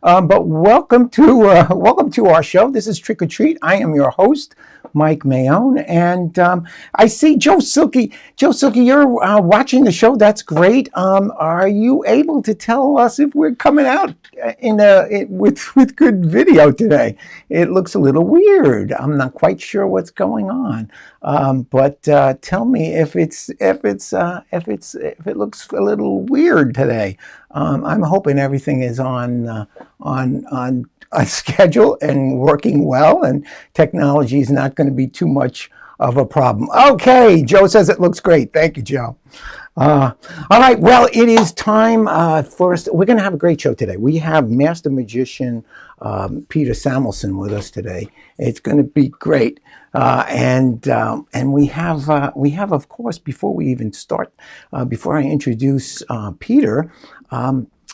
But welcome to our show. This is Trick or Treat. I am your host, Mike Maione, and I see Joe Silky. Joe Silky, you're watching the show. That's great. Are you able to tell us if we're coming out with good video today? It looks a little weird. I'm not quite sure what's going on. But tell me if it looks a little weird today. I'm hoping everything is on a schedule and working well, and technology is not going to be too much of a problem. Okay, Joe says it looks great. Thank you, Joe. All right, well, it is time for us. We're going to have a great show today. We have Master Magician Peter Samelson with us today. It's going to be great. And we have, of course, before we even start, before I introduce Peter,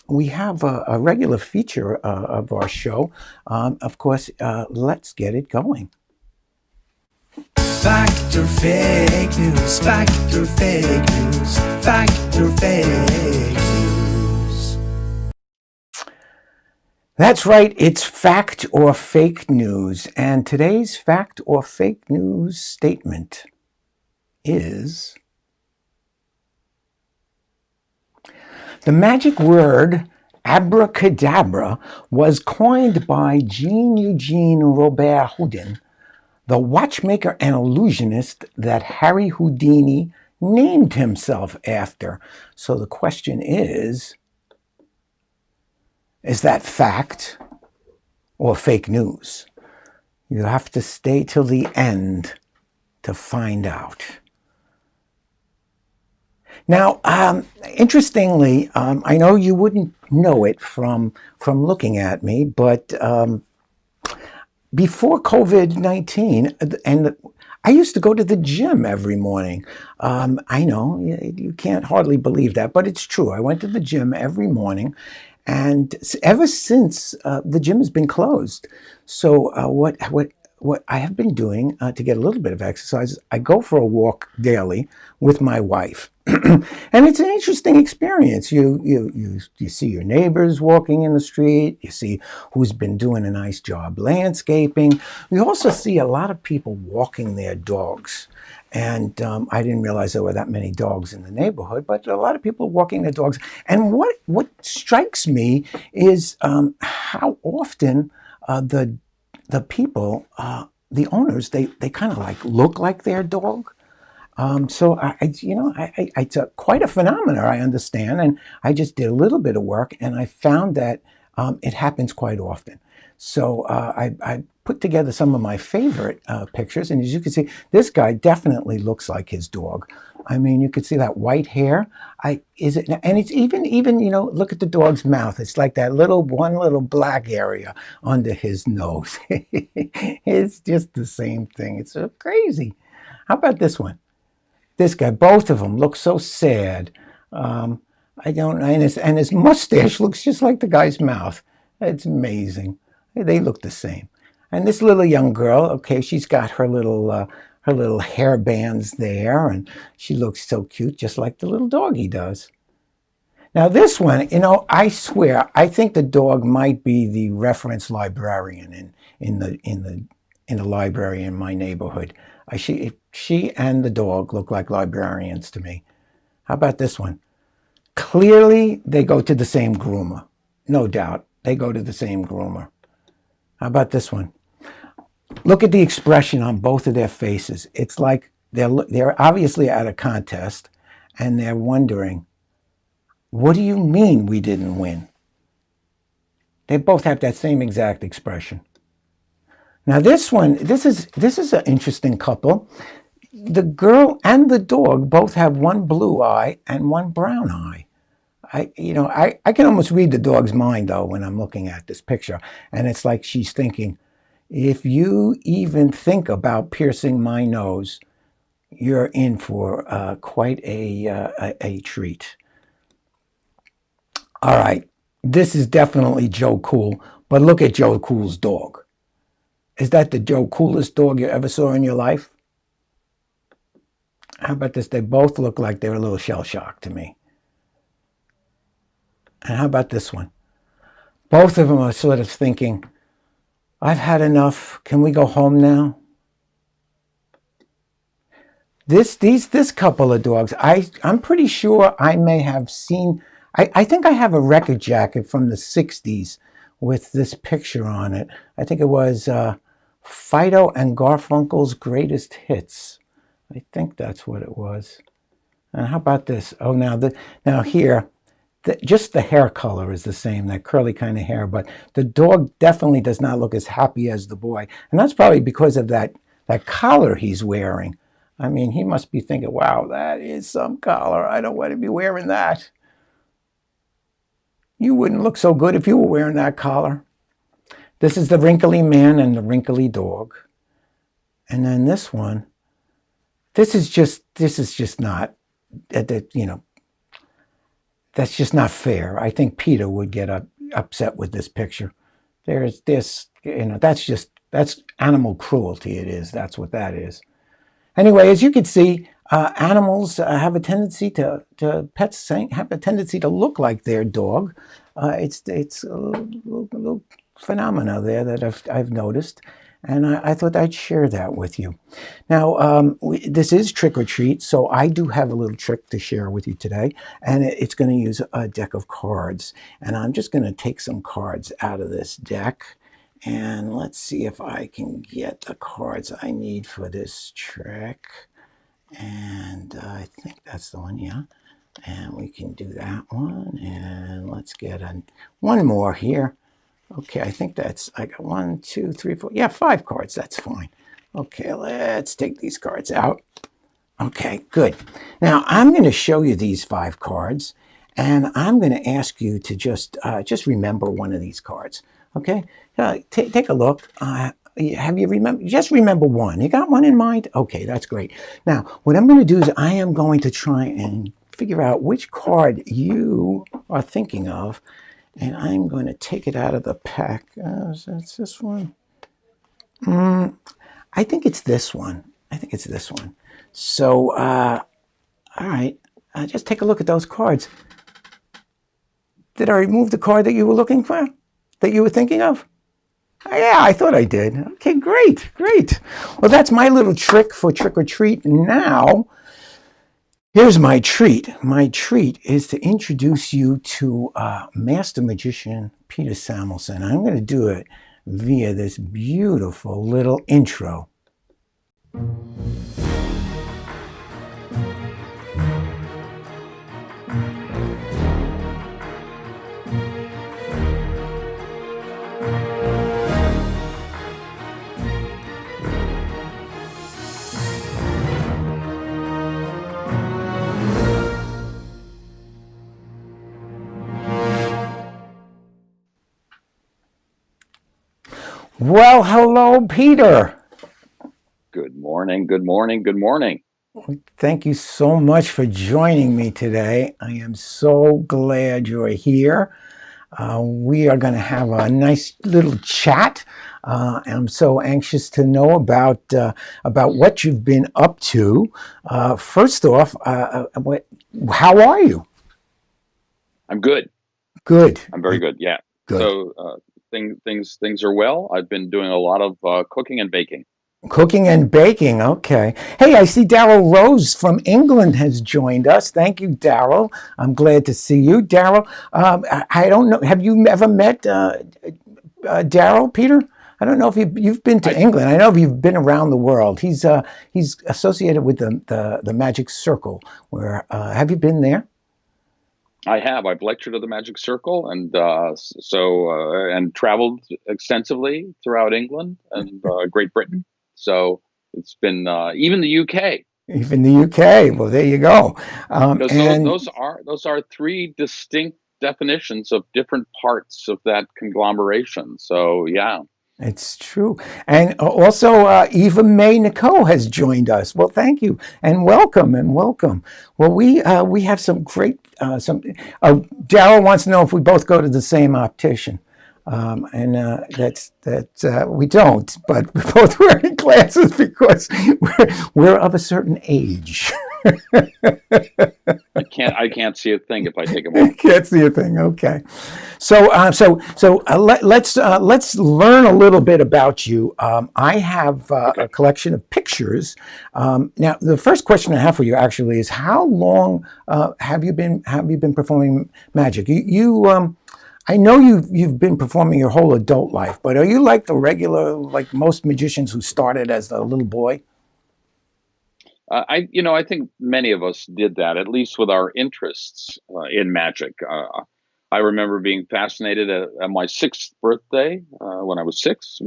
we have a regular feature of our show. Of course, let's get it going. Fact or fake news, fact or fake news, fact or fake news. That's right, it's fact or fake news. And today's fact or fake news statement is: the magic word abracadabra was coined by Jean-Eugene Robert Houdin, the watchmaker and illusionist that Harry Houdini named himself after. So the question is that fact or fake news? You have to stay till the end to find out. Now, interestingly, I know you wouldn't know it from looking at me, but before COVID-19, and I used to go to the gym every morning. I know you can't hardly believe that, but it's true. I went to the gym every morning, and ever since the gym has been closed. So what I have been doing to get a little bit of exercise, I go for a walk daily with my wife. And it's an interesting experience. You see your neighbors walking in the street. You see who's been doing a nice job landscaping. You also see a lot of people walking their dogs. And I didn't realize there were that many dogs in the neighborhood, but a lot of people walking their dogs. And what strikes me is how often the people, the owners, they kind of like look like their dog. So it's quite a phenomenon, I understand, and I just did a little bit of work, and I found that it happens quite often. So I put together some of my favorite pictures, and as you can see, this guy definitely looks like his dog. I mean, you could see that white hair. And it's even look at the dog's mouth. It's like that one little black area under his nose. It's just the same thing. It's so crazy. How about this one? This guy, both of them look so sad. And his mustache looks just like the guy's mouth. It's amazing. They look the same. And this little young girl, okay, she's got her little hair bands there, and she looks so cute, just like the little doggy does. Now this one, I swear, I think the dog might be the reference librarian in the library in my neighborhood. She and the dog look like librarians to me. How about this one? Clearly, they go to the same groomer. No doubt, they go to the same groomer. How about this one? Look at the expression on both of their faces. It's like they're obviously at a contest, and they're wondering, what do you mean we didn't win? They both have that same exact expression. Now this is an interesting couple. The girl and the dog both have one blue eye and one brown eye. I can almost read the dog's mind, though, when I'm looking at this picture. And it's like she's thinking, if you even think about piercing my nose, you're in for quite a treat. All right, this is definitely Joe Cool, but look at Joe Cool's dog. Is that the Joe Coolest dog you ever saw in your life? How about this? They both look like they're a little shell-shocked to me. And how about this one? Both of them are sort of thinking, I've had enough. Can we go home now? This couple of dogs, I'm pretty sure I may have seen. I think I have a record jacket from the '60s with this picture on it. I think it was Fido and Garfunkel's Greatest Hits. I think that's what it was. And how about this? Oh, now here, just the hair color is the same, that curly kind of hair, but the dog definitely does not look as happy as the boy, and that's probably because of that collar he's wearing. I mean, he must be thinking, wow, that is some collar. I don't want to be wearing that. You wouldn't look so good if you were wearing that collar. This is the wrinkly man and the wrinkly dog. And then this one, this is just not, that's just not fair. I think Peter would get upset with this picture. There's this, that's animal cruelty. It is. That's what that is. Anyway, as you can see, animals have a tendency pets have a tendency to look like their dog. It's a little phenomena there that I've noticed, and I thought I'd share that with you. Now, this is trick or treat, so I do have a little trick to share with you today, and it's going to use a deck of cards. And I'm just going to take some cards out of this deck. And let's see if I can get the cards I need for this trick. And I think that's the one, yeah. And we can do that one. And let's get one more here. Okay, I think I got 1, 2, 3, 4. Yeah, 5 cards. That's fine. Okay, let's take these cards out. Okay, good. Now, I'm going to show you these 5 cards. And I'm going to ask you to just remember one of these cards. Okay, take a look. Have you just remember one? You got one in mind? Okay, that's great. Now, what I'm going to do is I am going to try and figure out which card you are thinking of, and I'm going to take it out of the pack. That's this one. I think it's this one. So, all right, just take a look at those cards. Did I remove the card that you were looking for? That you were thinking of? Yeah, I thought I did. Okay, great. Well, that's my little trick for trick or treat. Now, here's my treat. My treat is to introduce you to Master Magician Peter Samelson. I'm going to do it via this beautiful little intro. Well, hello, Peter. Good morning. Thank you so much for joining me today. I am so glad you're here. We are going to have a nice little chat. I'm so anxious to know about what you've been up to. First off, how are you? I'm good. Good. I'm very good. Yeah. Good. So things are well. I've been doing a lot of cooking and baking. Cooking and baking. Okay. Hey, I see Daryl Rose from England has joined us. Thank you, Daryl. I'm glad to see you, Daryl. I don't know. Have you ever met Daryl, Peter? I don't know if you've been to England. I know you've been around the world. He's associated with the Magic Circle. Where have you been there? I have. I've lectured at the Magic Circle, and and traveled extensively throughout England and Great Britain. So it's been even the UK. Even the UK. Well, there you go. Those are 3 distinct definitions of different parts of that conglomeration. So yeah. It's true. And also, Eva May Nicole has joined us. Well, thank you, and welcome. Well, we have some great, Daryl wants to know if we both go to the same optician. We don't, but we're both wearing glasses because we're of a certain age. I can't see a thing if I take them off. Can't see a thing. Okay. Let's learn a little bit about you. I have a Okay. collection of pictures. Now, the first question I have for you actually is, how long have you been performing magic? I know you've been performing your whole adult life, but are you like the regular, like most magicians who started as a little boy? I think many of us did that, at least with our interests in magic. I remember being fascinated at my sixth birthday when I was six.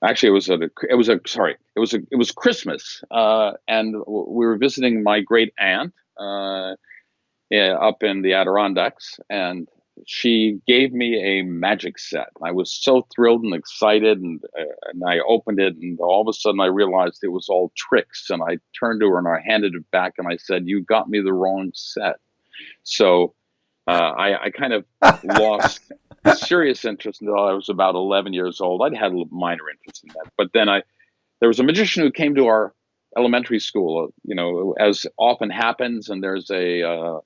Actually, it was Christmas, and we were visiting my great aunt yeah, up in the Adirondacks, and she gave me a magic set. I was so thrilled and excited, and I opened it, and all of a sudden I realized it was all tricks. And I turned to her and I handed it back, and I said, "You got me the wrong set." So I kind of lost serious interest until I was about 11 years old. I'd had a minor interest in that, but then there was a magician who came to our elementary school, as often happens, and there's a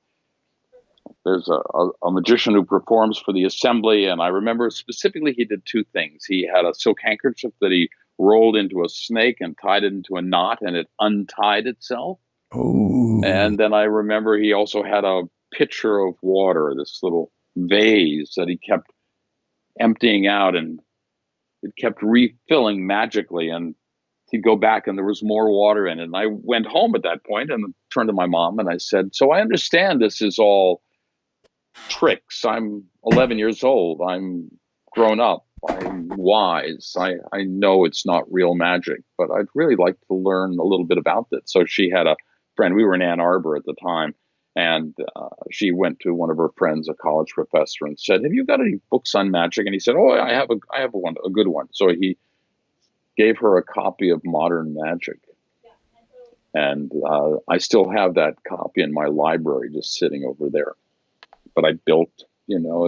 magician who performs for the assembly, and I remember specifically he did two things. He had a silk handkerchief that he rolled into a snake and tied it into a knot, and it untied itself. Oh, And then I remember he also had a pitcher of water, this little vase that he kept emptying out, and it kept refilling magically. And he'd go back, and there was more water in it. And I went home at that point and turned to my mom and I said, "So I understand this is all tricks. I'm 11 years old. I'm grown up. I'm wise. I know it's not real magic, but I'd really like to learn a little bit about it." So she had a friend. We were in Ann Arbor at the time. And she went to one of her friends, a college professor, and said, "Have you got any books on magic?" And he said, "Oh, I have a good one." So he gave her a copy of Modern Magic, and I still have that copy in my library, just sitting over there. But I built,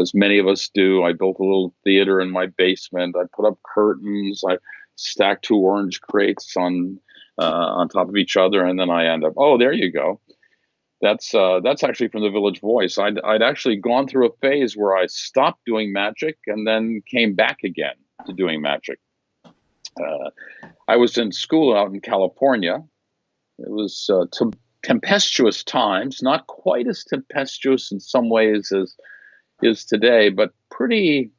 as many of us do, I built a little theater in my basement. I put up curtains. I stacked two orange crates on top of each other, and then I end up. Oh, there you go. That's actually from the Village Voice. I'd actually gone through a phase where I stopped doing magic and then came back again to doing magic. Uh, I was in school out in California. It was tempestuous times, not quite as tempestuous in some ways as is today, but pretty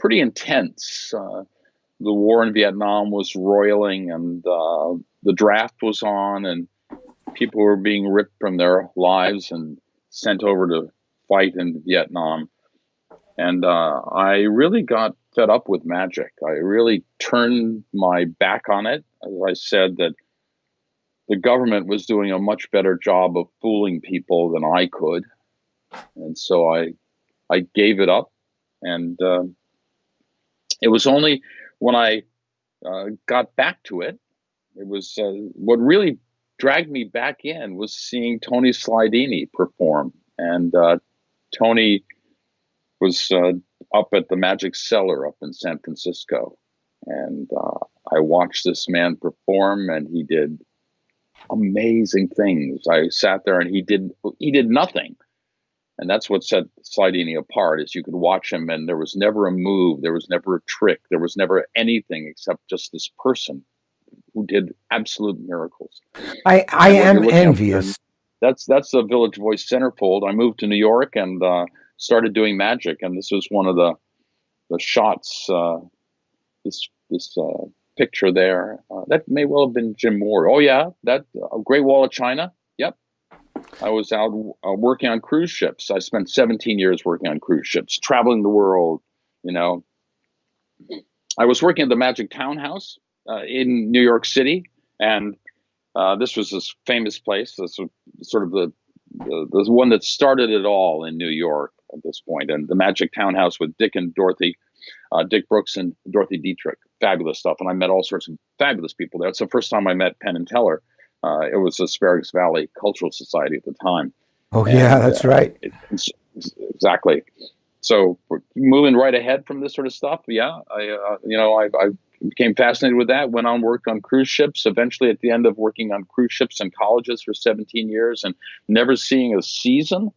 intense. The war in Vietnam was roiling, and the draft was on, and people were being ripped from their lives and sent over to fight in Vietnam. And I really got fed up with magic. I really turned my back on it. As I said, that the government was doing a much better job of fooling people than I could. And so I gave it up. And it was only when I got back to it, it was what really dragged me back in was seeing Tony Slidini perform. And Tony was up at the Magic Cellar up in San Francisco. And I watched this man perform, and he did amazing things. I sat there, and he did nothing. And that's what set Slidini apart, is you could watch him, and there was never a move, there was never a trick, there was never anything except just this person who did absolute miracles. I And what you're am looking at, and envious. that's the Village Voice centerfold. I moved to New York and started doing magic, and this was one of the shots. This picture there that may well have been Jim Moore. Oh yeah, that Great Wall of China. Yep, I was out working on cruise ships. I spent 17 years working on cruise ships, traveling the world. You know, I was working at the Magic Townhouse in New York City, and this was this famous place. This was sort of the one that started it all in New York at this point, and the Magic Townhouse with Dick and Dorothy, Dick Brooks and Dorothy Dietrich. Fabulous stuff, and I met all sorts of fabulous people there. It's the first time I met Penn and Teller. It was Asparagus Valley Cultural Society at the time, Oh yeah, and that's right. exactly. So we're moving right ahead from this sort of stuff. Yeah, I've became fascinated with that. Went on, worked on cruise ships. Eventually, at the end of working on cruise ships and colleges for 17 years, and never seeing a season,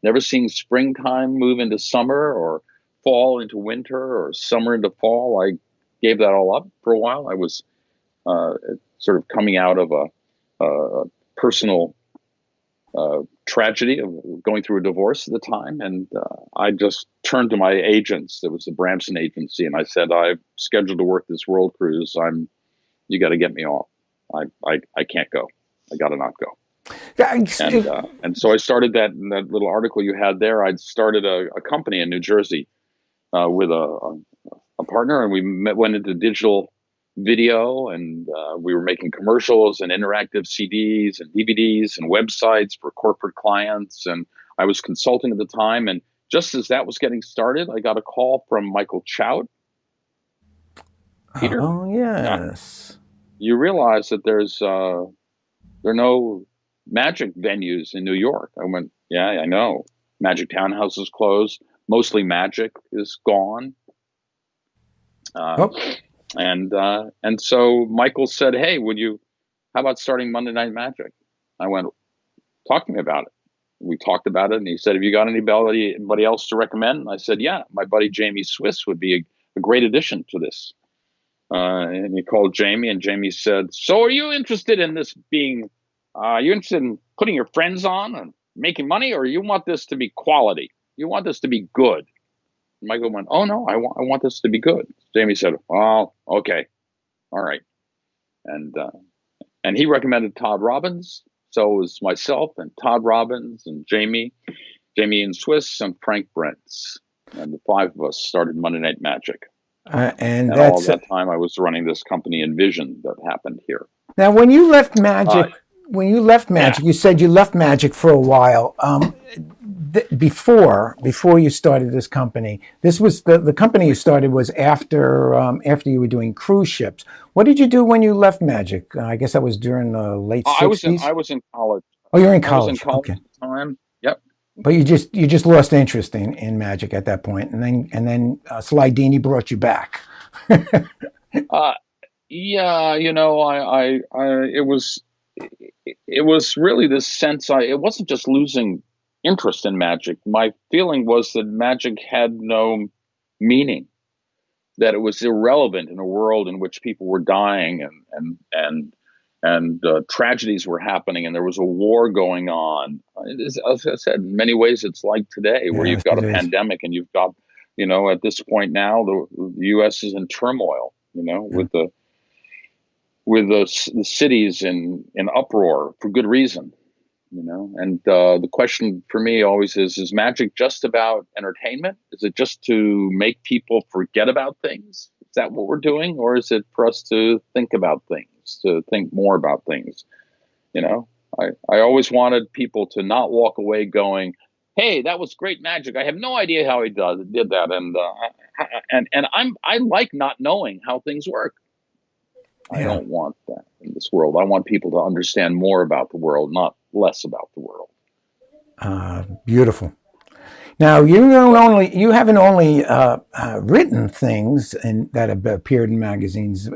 never seeing springtime move into summer, or fall into winter, or summer into fall, I gave that all up for a while. I was sort of coming out of a personal tragedy of going through a divorce at the time, and I just turned to my agents. There was the Bramson agency, and I said, "I'm scheduled to work this world cruise. You got to get me off. I can't go. I got to not go." And so I started that little article you had there. I'd started a company in New Jersey with a partner, and we went into digital video, and we were making commercials and interactive CDs and DVDs and websites for corporate clients. And I was consulting at the time. And just as that was getting started, I got a call from Michael Chout. Peter, Oh, yes. you realize that there are no magic venues in New York. I went, yeah, I know. Magic Townhouse is closed. Mostly Magic is gone. Oh, And so Michael said, "Hey, how about starting Monday Night Magic?" I went, "Talk to me about it." We talked about it, and he said, "Have you got anybody else to recommend?" And I said, "Yeah, my buddy Jamie Swiss would be a great addition to this." And he called Jamie, and Jamie said, "So are you interested in this being, you interested in putting your friends on and making money, or you want this to be quality? You want this to be good?" Michael went, "Oh no, I want this to be good." Jamie said, "Well, okay, all right," and he recommended Todd Robbins. So it was myself and Todd Robbins and Jamie and Swiss and Frank Brentz, and the five of us started Monday Night Magic. and And all that's that time, I was running this company Envision that happened here. now when you left Magic. When you left Yeah, Magic, you said you left Magic for a while. Before you started this company, this was the company you started was after you were doing cruise ships. What did you do when you left Magic? I guess that was during the late '60s. I was in college. Oh, you're in I was in college. college Okay, at the time. Yep. but you just lost interest in Magic at that point, and then Slidini brought you back. Uh, yeah, it was really this sense. It wasn't just losing interest in Magic. My feeling was that Magic had no meaning, that it was irrelevant in a world in which people were dying, and tragedies were happening, and there was a war going on. As I said, in many ways, it's like today, where Yes, you've got it a is. pandemic, and you've got, at this point now, the U.S. is in turmoil. Yeah. The cities in uproar for good reason. And the question for me always is Magic just about entertainment? Is it just to make people forget about things? Is that what we're doing? Or is it for us to think about things, to think more about things? You know, I always wanted people to not walk away going, "Hey, that was great Magic. I have no idea how he did that." And I like not knowing how things work. I Yeah. don't want that in this world. I want people to understand more about the world, not less about the world. Beautiful. Now you haven't only written things that have appeared in magazines.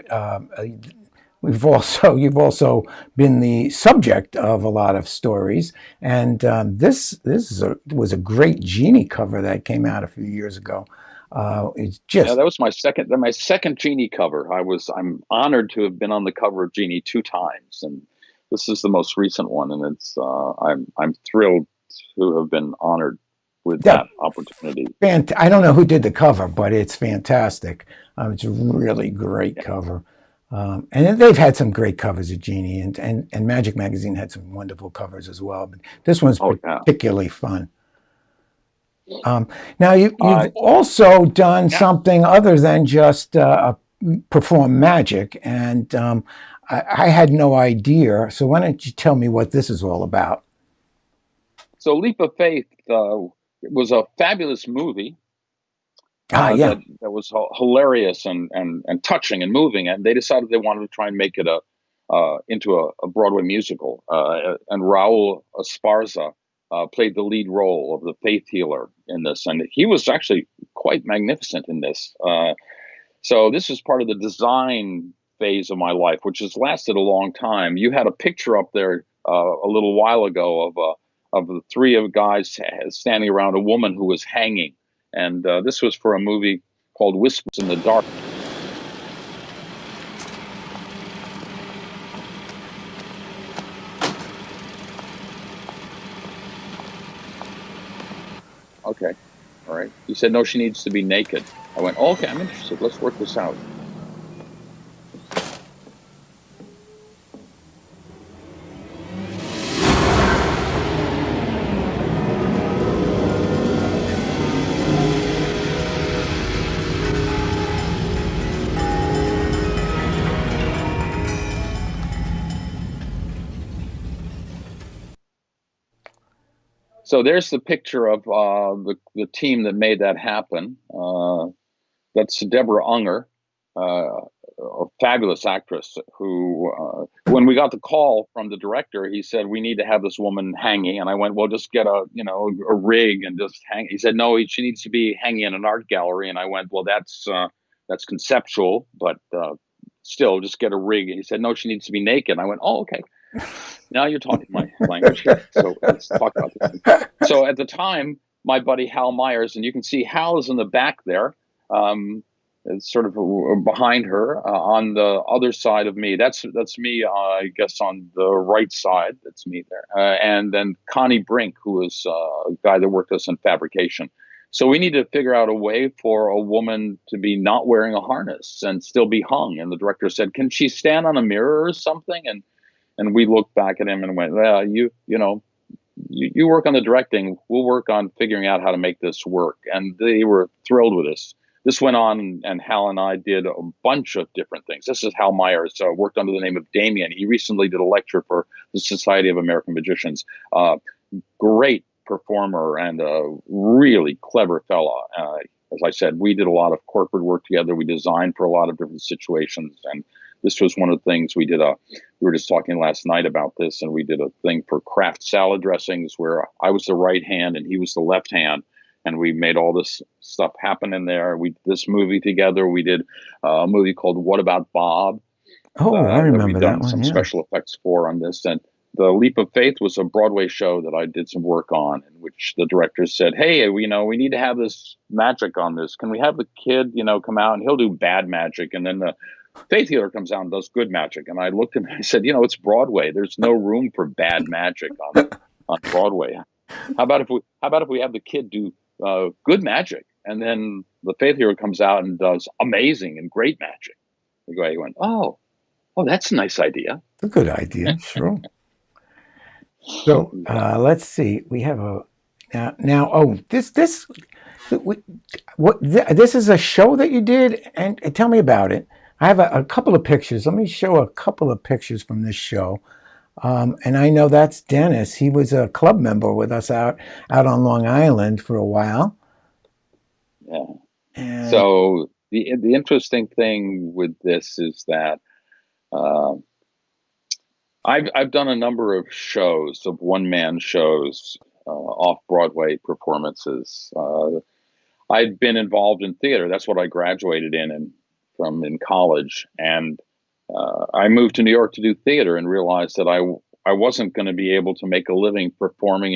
You've also been the subject of a lot of stories, and was a great Genie cover that came out a few years ago. It's Yeah, just that was my second Genie cover. I'm honored to have been on the cover of Genie two times, and this is the most recent one, and I'm thrilled to have been honored with yeah, that opportunity. I don't know who did the cover, but it's fantastic. It's a really great Yeah. cover. And they've had some great covers of Genie, and Magic Magazine had some wonderful covers as well. But this one's Oh yeah. particularly fun. Now, you've Uh, also done yeah. something other than just perform magic, and I had no idea. So why don't you tell me what this is all about? So Leap of Faith was a fabulous movie Yeah, that was hilarious and touching and moving, and they decided they wanted to try and make it into a Broadway musical. And Raul Esparza played the lead role of the faith healer in this, and he was actually quite magnificent in this. So this is part of the design phase of my life, which has lasted a long time. You had a picture up there a little while ago of the three of guys standing around a woman who was hanging, and this was for a movie called Whispers in the Dark. Okay, all right. He said, no, she needs to be naked. I went, oh, okay, I'm interested. Let's work this out. So there's the picture of the team that made that happen. That's Deborah Unger, a fabulous actress who, when we got the call from the director, he said, we need to have this woman hanging. And I went, well, just get a rig and just hang. He said, no, she needs to be hanging in an art gallery. And I went, well, that's conceptual, but still just get a rig. And he said, no, she needs to be naked. And I went, oh, okay. Now you're talking my language here. So let's talk about this. So at the time, my buddy Hal Myers, and you can see Hal is in the back there. It's sort of behind her on the other side of me. That's me, I guess, on the right side. That's me there. And then Connie Brink, who is a guy that worked with us in fabrication. So we need to figure out a way for a woman to be not wearing a harness and still be hung. And the director said, can she stand on a mirror or something? And we looked back at him and went, well, you work on the directing. We'll work on figuring out how to make this work. And they were thrilled with this. This went on, and Hal and I did a bunch of different things. This is Hal Myers, worked under the name of Damien. He recently did a lecture for the Society of American Magicians. Great performer and a really clever fella. As I said, we did a lot of corporate work together. We designed for a lot of different situations, and this was one of the things we did. We were just talking last night about this, and we did a thing for Kraft salad dressings where I was the right hand and he was the left hand. And we made all this stuff happen in there. We did this movie together. We did a movie called What About Bob? Oh, I remember we've that done one. some Yeah. special effects for on this. And The Leap of Faith was a Broadway show that I did some work on, in which the director said, hey, we need to have this magic on this. Can we have the kid, come out and he'll do bad magic, and then the faith healer comes out and does good magic. And I looked at him and I said, it's Broadway. There's no room for bad magic on Broadway. How about if we have the kid do good magic, and then the faith hero comes out and does amazing and great magic? The guy went, oh, that's a nice idea. It's a good idea, sure. So let's see. We have now. Oh, this is a show that you did, and tell me about it. I have a couple of pictures. Let me show a couple of pictures from this show. And I know that's Dennis. He was a club member with us out on Long Island for a while. Yeah. And so the interesting thing with this is that I've done a number of shows, of one-man shows, off-Broadway performances. I'd been involved in theater. That's what I graduated in college, and I moved to New York to do theater and realized that I wasn't going to be able to make a living performing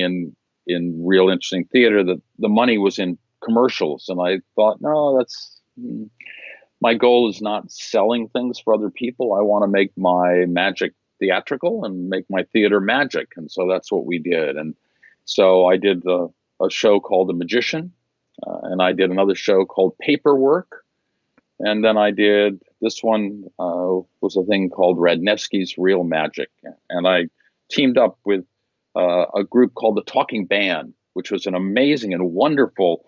in real interesting theater. That the money was in commercials, and I thought, no, my goal is not selling things for other people. I want to make my magic theatrical and make my theater magic, and so that's what we did. And so I did a show called The Magician, and I did another show called Paperwork. And then I did this one, was a thing called Radnevsky's Real Magic. And I teamed up with a group called the Talking Band, which was an amazing and wonderful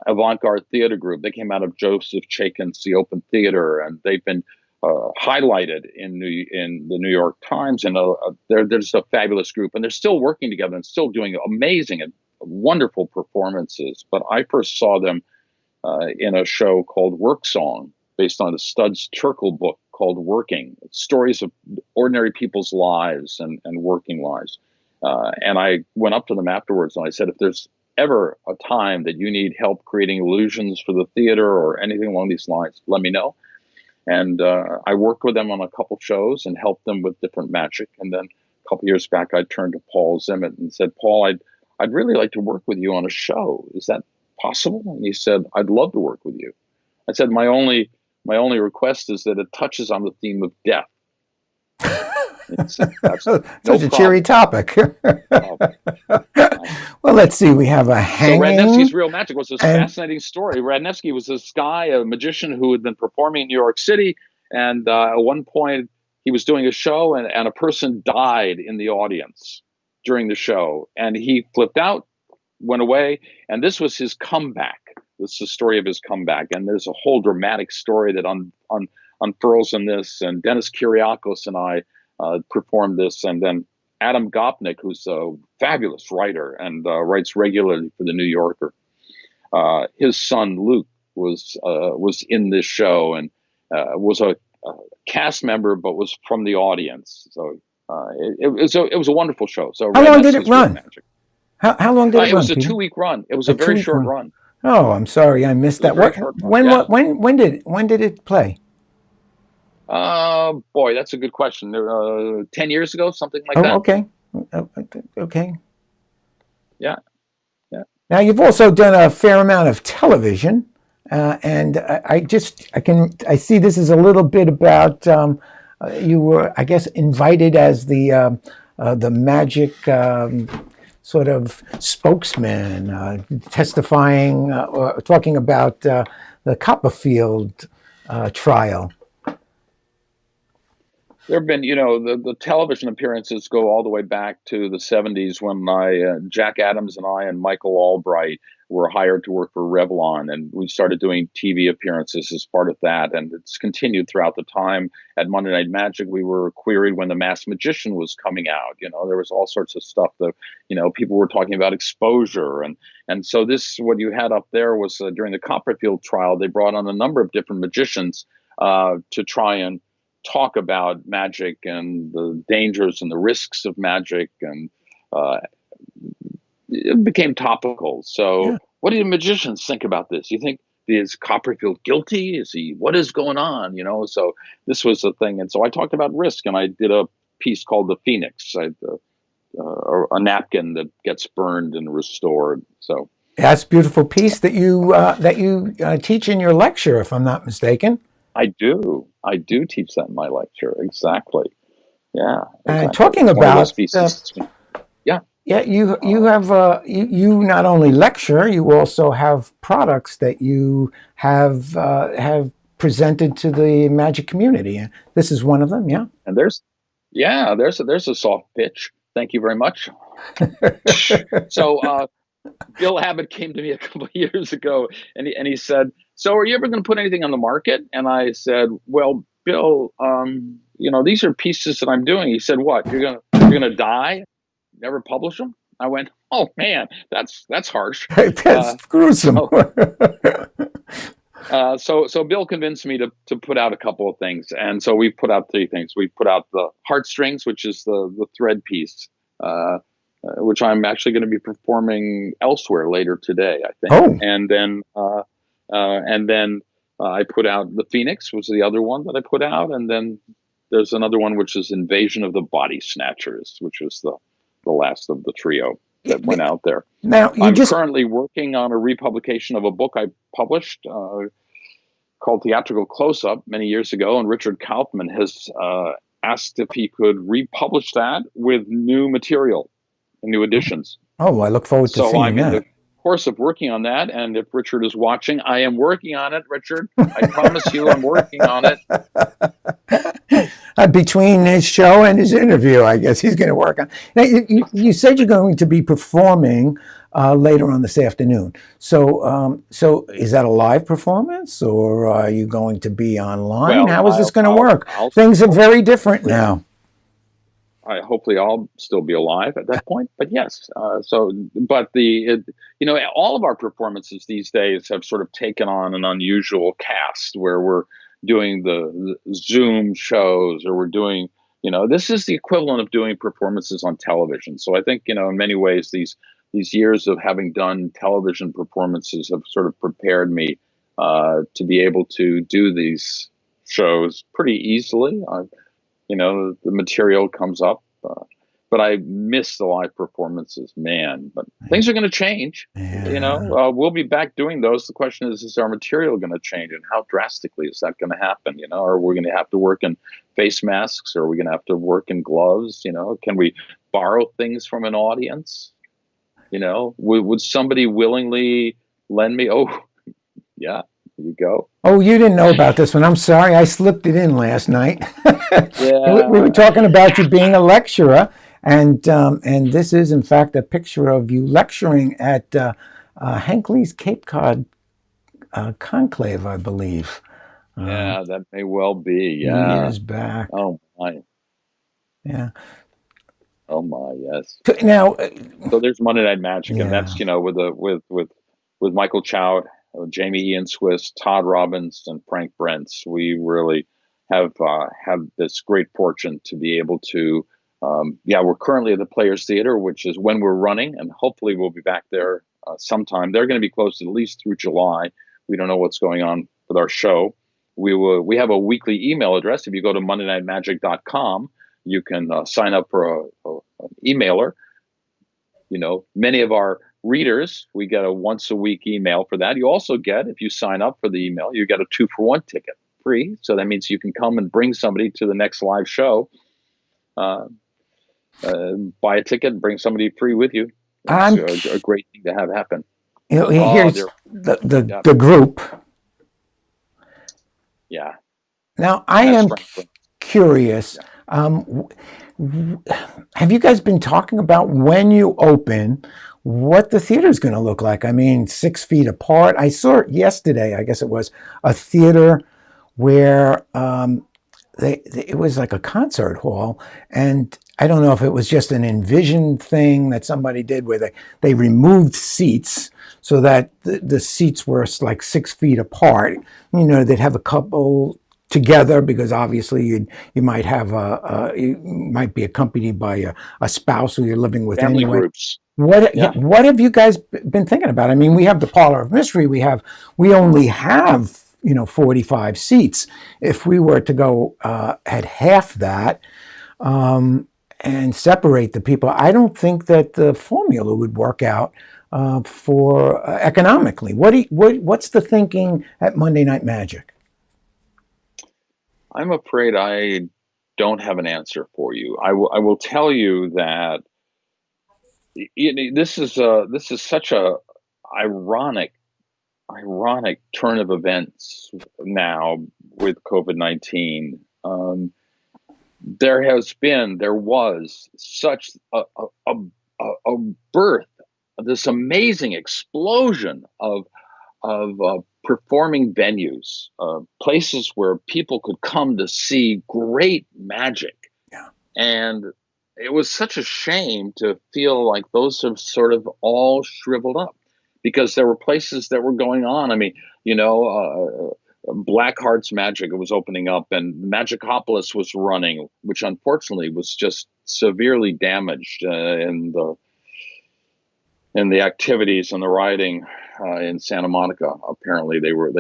avant-garde theater group. They came out of Joseph Chaikin's The Open Theater, and they've been highlighted in the New York Times. And they're just a fabulous group. And they're still working together and still doing amazing and wonderful performances. But I first saw them in a show called Work Song, based on a Studs Terkel book called Working. It's stories of ordinary people's lives and working lives. And I went up to them afterwards and I said, if there's ever a time that you need help creating illusions for the theater or anything along these lines, let me know. And I worked with them on a couple shows and helped them with different magic. And then a couple years back, I turned to Paul Zimmett and said, Paul, I'd really like to work with you on a show. Is that possible? And he said, I'd love to work with you. I said, my only request is that it touches on the theme of death. That's Such no a cheery topic. Well, let's see. We have a hanging. So Radnevsky's Real Magic was this fascinating story. Radnevsky was this guy, a magician who had been performing in New York City. And at one point, he was doing a show and a person died in the audience during the show. And he flipped out, went away. And this was his comeback. This is the story of his comeback. And there's a whole dramatic story that unfurls in this. And Dennis Kyriakos and I performed this. And then Adam Gopnik, who's a fabulous writer and writes regularly for the New Yorker, his son Luke was in this show and was a cast member, but was from the audience. So it was a wonderful show. So how long did it run? How long did it run? It was a 2-week run. It was a very short run. Oh, I'm sorry, I missed that. When did it play? Boy, that's a good question. 10 years ago, something like that. Okay. Yeah. Now you've also done a fair amount of television, and I see this is a little bit about you were, I guess, invited as the magic sort of spokesman, testifying or talking about the Copperfield trial. There have been, the television appearances go all the way back to the 70s when Jack Adams and I and Michael Albright were hired to work for Revlon, and we started doing TV appearances as part of that, and it's continued throughout the time. At Monday Night Magic, we were queried when The Masked Magician was coming out. There was all sorts of stuff that, people were talking about exposure, and so what you had up there was during the Copperfield trial, they brought on a number of different magicians to try and talk about magic and the dangers and the risks of magic, and it became topical. So what do the magicians think about this? You think, is Copperfield guilty? What is going on? So this was the thing. And so I talked about risk, and I did a piece called The Phoenix, a napkin that gets burned and restored. So that's a beautiful piece that you teach in your lecture, if I'm not mistaken. I do teach that in my lecture. Exactly. Yeah. Exactly. Talking about you have you not only lecture, you also have products that you have presented to the magic community. This is one of them. Yeah. And there's a soft pitch. Thank you very much. So Bill Abbott came to me a couple of years ago, and he said, "So, are you ever going to put anything on the market?" And I said, "Well, Bill, these are pieces that I'm doing." He said, "What? You're gonna die? Never publish them?" I went, "Oh man, that's harsh. That's gruesome." So Bill convinced me to put out a couple of things, and so we put out 3 things. We put out the Heartstrings, which is the thread piece. Which I'm actually going to be performing elsewhere later today, I think. Oh. And then I put out the Phoenix, was the other one that I put out, and then there's another one which is Invasion of the Body Snatchers, which was the last of the trio that went out there. Now I'm currently working on a republication of a book I published called Theatrical Close-Up many years ago, and Richard Kaufman has asked if he could republish that with new material. New editions. Oh, I look forward to seeing that. So I'm in the course of working on that, and if Richard is watching, I am working on it, Richard. I promise you I'm working on it. Between his show and his interview, I guess he's going to work on. Now, you said you're going to be performing later on this afternoon. So is that a live performance, or are you going to be online? Well, how is this going to work? Things are very different now. Hopefully I'll still be alive at that point, but yes. All of our performances these days have sort of taken on an unusual cast where we're doing the Zoom shows, or we're doing, this is the equivalent of doing performances on television. So I think, in many ways, these these years of having done television performances have sort of prepared me to be able to do these shows pretty easily. The material comes up, but I miss the live performances, man. But things are going to change. Yeah. We'll be back doing those. The question is our material going to change, and how drastically is that going to happen? Are we going to have to work in face masks, or are we going to have to work in gloves? Can we borrow things from an audience? Would somebody willingly lend me? Oh, yeah, here you go. Oh, you didn't know about this one. I'm sorry. I slipped it in last night. We were Yeah, talking about you being a lecturer, and this is, in fact, a picture of you lecturing at Hinckley's Cape Cod conclave, I believe, yeah, that may well be. Yeah. years back. Oh my. Yeah. Oh my. Yes. Now, So there's Monday Night Magic, and yeah. that's with Michael Chow, Jamie Ian Swiss, Todd Robbins, and Frank Brentz. We really have this great fortune to be able to. We're currently at the Players Theater, which is when we're running, and hopefully we'll be back there sometime. They're going to be closed at least through July. We don't know what's going on with our show. We have a weekly email address. If you go to mondaynightmagic.com, you can sign up for an emailer. Many of our readers, we get a once a week email for that. You also get, if you sign up for the email, you get a 2-for-1 ticket free. So that means you can come and bring somebody to the next live show, buy a ticket and bring somebody free with you. It's I'm, a great thing to have happen. here's They're, yeah, the group. yeah, Now, I that's am Frank. curious. Yeah. Have you guys been talking about when you open, what the theater is going to look like? I mean, 6 feet apart. I saw it yesterday. I guess it was a theater where it was like a concert hall, and I don't know if it was just an Envision thing that somebody did where they removed seats so that the seats were like 6 feet apart. They'd have a couple together because obviously you might have you might be accompanied by a spouse who you're living with Family anyway. groups. What Yeah. what have you guys been thinking about? I mean, we have the Parlor of Mystery. We only have 45 seats. If we were to go at half that and separate the people, I don't think that the formula would work out for economically. What's the thinking at Monday Night Magic? I'm afraid I don't have an answer for you. I will tell you that this is such a ironic turn of events now with COVID-19. There was such a birth, this amazing explosion of performing venues, places where people could come to see great magic. Yeah. And it was such a shame to feel like those have sort of all shriveled up because there were places that were going on. I mean, Black Heart's Magic was opening up, and Magicopolis was running, which unfortunately was just severely damaged in the activities and the rioting in Santa Monica. Apparently, they were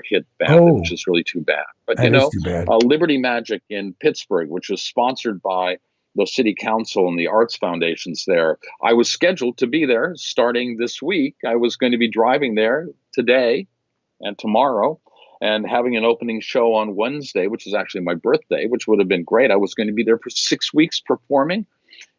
hit badly, Oh, which is really too bad. But that is too bad. Liberty Magic in Pittsburgh, which was sponsored by the city council and the arts foundations there. I was scheduled to be there starting this week. I was going to be driving there today and tomorrow and having an opening show on Wednesday, which is actually my birthday, which would have been great. I was going to be there for 6 weeks performing.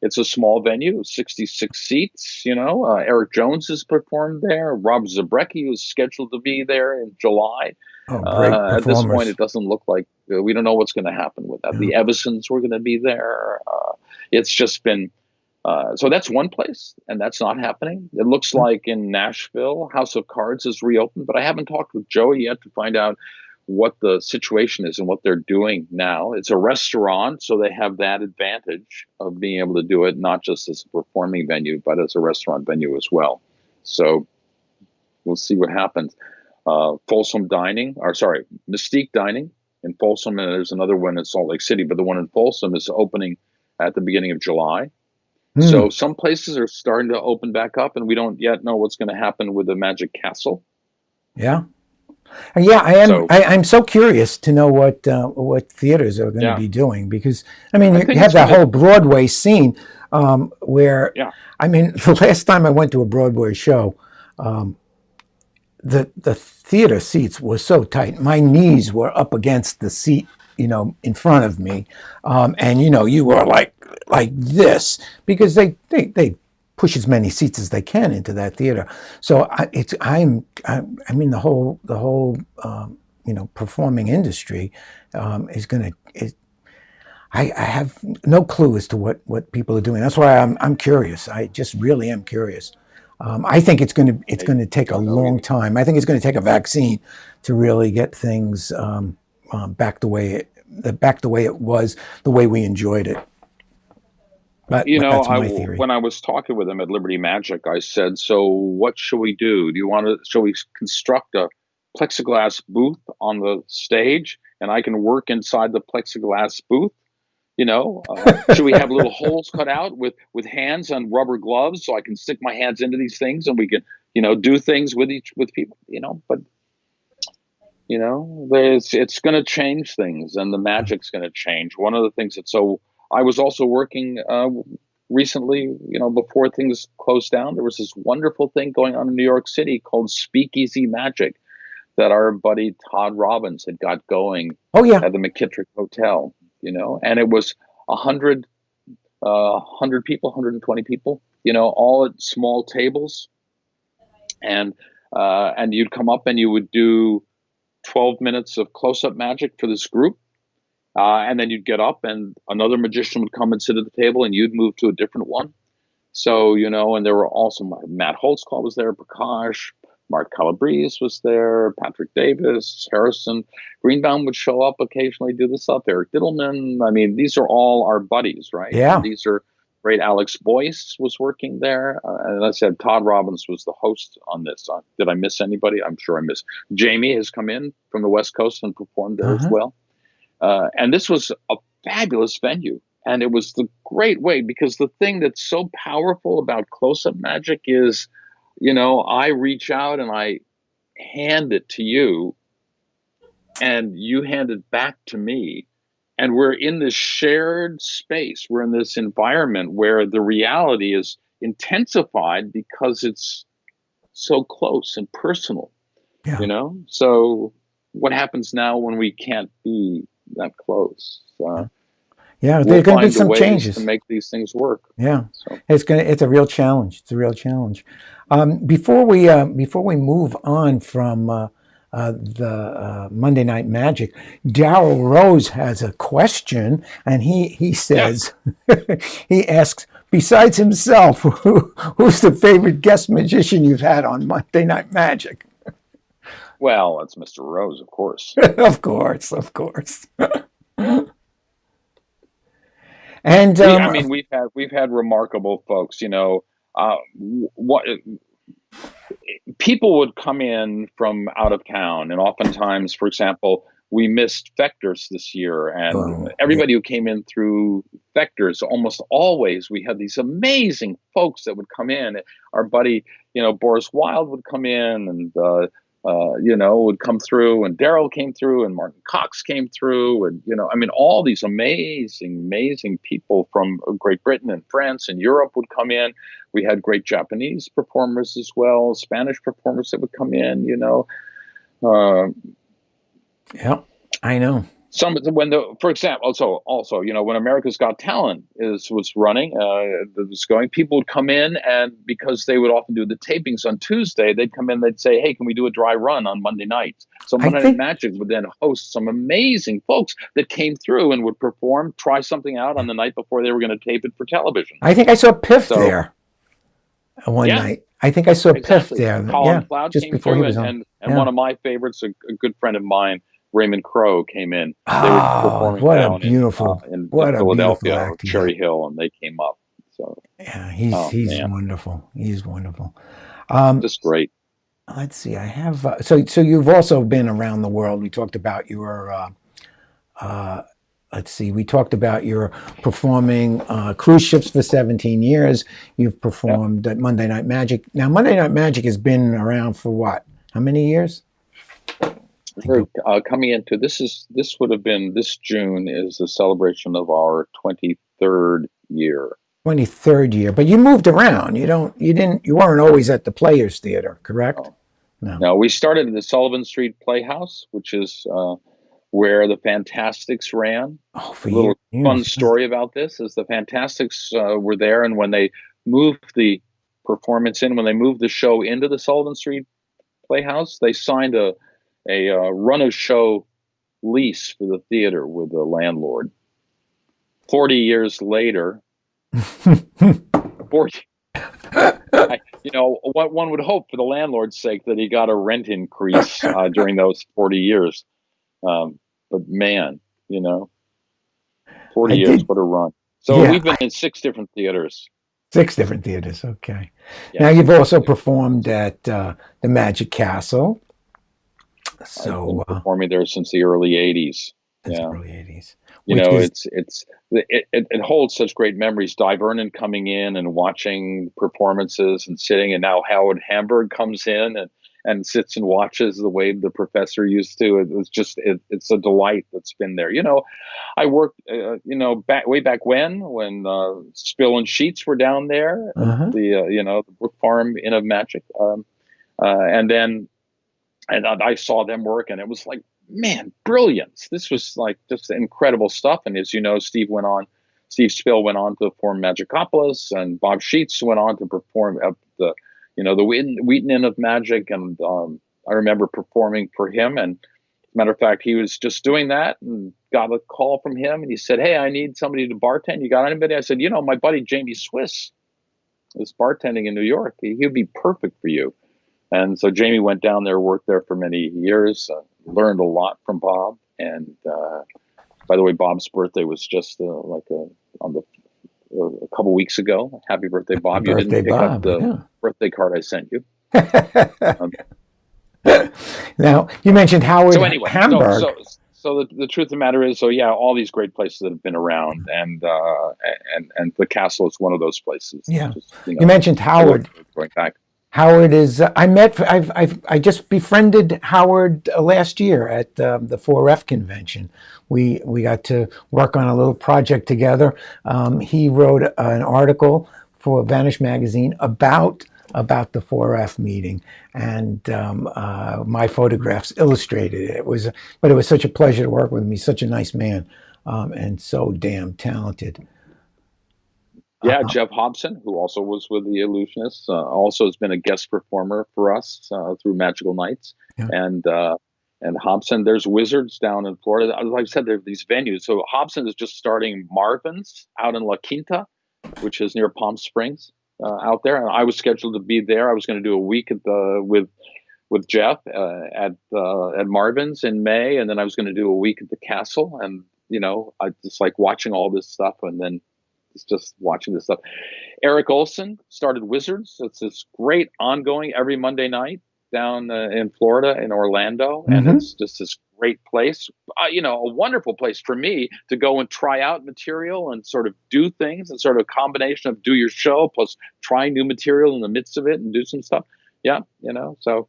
It's a small venue, 66 seats. Eric Jones has performed there. Rob Zabrecki was scheduled to be there in July. Oh, great At this point, performers. it doesn't look like we don't know what's going to happen with that. Yeah. The Evisons were going to be there. It's just been so that's one place, and that's not happening. It looks like in Nashville, House of Cards is reopened, but I haven't talked with Joey yet to find out what the situation is and what they're doing now. It's a restaurant, so they have that advantage of being able to do it not just as a performing venue, but as a restaurant venue as well. So we'll see what happens. Folsom Dining, or sorry, Mystique Dining in Folsom, and there's another one in Salt Lake City, but the one in Folsom is opening at the beginning of July. Hmm. So some places are starting to open back up, and we don't yet know what's going to happen with the Magic Castle. Yeah. Yeah, So I'm so curious to know what theaters are going to yeah, be doing, because I mean I you think have it's that going to. whole Broadway scene, where Yeah, I mean the last time I went to a Broadway show, the theater seats were so tight. My knees were up against the seat, in front of me, and you were like this, because they push as many seats as they can into that theater. So I mean the whole performing industry is going to. I have no clue as to what people are doing. That's why I'm curious. I just really am curious. I think it's I going to take a don't know long either. time. I think it's going to take a vaccine to really get things back the way it was, the way we enjoyed it. But that's my theory. When I was talking with him at Liberty Magic, I said, "So what should we do? Do you want to? Shall we construct a plexiglass booth on the stage, and I can work inside the plexiglass booth? Should we have little holes cut out with hands and rubber gloves so I can stick my hands into these things and we can, do things with people, But it's going to change things, and the magic's going to change. One of the things that so I was also working recently, before things closed down. There was this wonderful thing going on in New York City called Speakeasy Magic that our buddy Todd Robbins had got going Oh yeah, at the McKittrick Hotel. And it was 100, 100 people, 120 people, all at small tables, and you'd come up and you would do 12 minutes of close-up magic for this group. And then you'd get up and another magician would come and sit at the table and you'd move to a different one. So, and there were also Matt Holtzclaw was there, Prakash, Mark Calabrese was there, Patrick Davis, Harrison Greenbaum would show up occasionally, do this stuff, Eric Diddleman. I mean, these are all our buddies, right? And yeah. these are great. Alex Boyce was working there. And I said, Todd Robbins was the host on this. Did I miss anybody? I'm sure I missed. Jamie has come in from the West Coast and performed there as Uh-huh. well. And this was a fabulous venue. And it was the great way, because the thing that's so powerful about close-up magic is, I reach out and I hand it to you and you hand it back to me. And we're in this shared space. We're in this environment where the reality is intensified because it's so close and personal, Yeah. So what happens now when we can't be that close? Yeah, We'll there's going to be find the some ways to changes. make these things work. Yeah, So it's a real challenge. It's a real challenge. Before we move on from the Monday Night Magic, Daryl Rose has a question, and he yeah, says, he asks, besides himself, who's the favorite guest magician you've had on Monday Night Magic? well, it's Mr. Rose, of course. Of course, of course. And I mean, we've had remarkable folks. What people would come in from out of town, and oftentimes, for example, we missed Vectors this year, and yeah, everybody who came in through Vectors, almost always we had these amazing folks that would come in. Our buddy, Boris Wilde would come in, and would come through, and Daryl came through, and Martin Cox came through, and I mean, all these amazing, amazing people from Great Britain and France and Europe would come in. We had great Japanese performers as well, Spanish performers that would come in. Uh, yeah, I know. for example, also, when America's Got Talent was running, was going, people would come in, and because they would often do the tapings on Tuesday, they'd come in, they'd say, "Hey, can we do a dry run on Monday nights?" So I Monday Night think Magic would then host some amazing folks that came through and would perform, try something out on the night before they were going to tape it for television. I think I saw Piff So there one yeah, night. I think I saw Piff exactly. there. Colin Yeah, McLeod just came before he through, was and on. one Yeah. of my favorites, a good friend of mine, Raymond Crow, came in. They were Oh, performing down in what a beautiful Philadelphia, act he had. Cherry Hill, and they came up. So, Yeah, oh he's man, wonderful. He's wonderful. Um, just great. let's see. I have so you've also been around the world. We talked about your let's see, we talked about your performing cruise ships for 17 years. You've Yeah. performed at Monday Night Magic. Now, Monday Night Magic has been around for what? How many years? We're coming into this would have been this June is the celebration of our 23rd year. 23rd year, but you moved around. You weren't always at the Players Theater, correct? Oh. No. Now we started in the Sullivan Street Playhouse, which is where the Fantastics ran. Oh, for A little fun years. story about this is the Fantastics were there, and when they moved the performance when they moved the show into the Sullivan Street Playhouse, they signed a run of show lease for the theater with the landlord. 40 years later, 40. What one would hope for the landlord's sake that he got a rent increase during those 40 years. But man, 40 I years, did. what a run. So Yeah, we've been in 6 different theaters. 6 different theaters. Okay. Yeah. Now you've also performed at the Magic Castle. I've So been performing there since the early 80s. since Yeah. the early 80s. It holds such great memories. Di Vernon coming in and watching performances and sitting, and now Howard Hamburg comes in and sits and watches the way the professor used to. It's a delight that's been there. I worked, way back when Spill and Sheets were down there at Uh-huh. the Brook Farm Inn of Magic, and I saw them work, and it was like, man, brilliance. This was like just incredible stuff. And as you know, Steve Spill went on to perform Magicopolis, and Bob Sheets went on to perform at the Wheaton Inn of Magic. And I remember performing for him. And as a matter of fact, he was just doing that and got a call from him. And he said, "Hey, I need somebody to bartend. You got anybody?" I said, "My buddy Jamie Swiss is bartending in New York. He'd be perfect for you." And so Jamie went down there, worked there for many years, learned a lot from Bob. And by the way, Bob's birthday was just a couple weeks ago. Happy birthday, Bob! You didn't pick up the birthday card I sent you. Now you mentioned Howard Hamburg. So the truth of the matter is, all these great places that have been around, and the castle is one of those places. Yeah, you mentioned Howard. Going back. Howard is. I just befriended Howard last year at the 4F convention. We got to work on a little project together. He wrote an article for Vanish magazine about the 4F meeting, and my photographs illustrated it. But it was such a pleasure to work with him. He's such a nice man, and so damn talented. Yeah, Jeff Hobson, who also was with the Illusionists, also has been a guest performer for us through Magical Nights. Yeah. And Hobson, there's Wizards down in Florida. Like I said, there are these venues. So Hobson is just starting Marvin's out in La Quinta, which is near Palm Springs out there. And I was scheduled to be there. I was going to do a week with Jeff at Marvin's in May, and then I was going to do a week at the Castle. And I just like watching all this stuff, and then just watching this stuff. Eric Olson started Wizards. It's this great ongoing every Monday night down in Florida, in Orlando. And it's just this great place, a wonderful place for me to go and try out material and sort of do things, and sort of a combination of do your show plus try new material in the midst of it and do some stuff. Yeah. So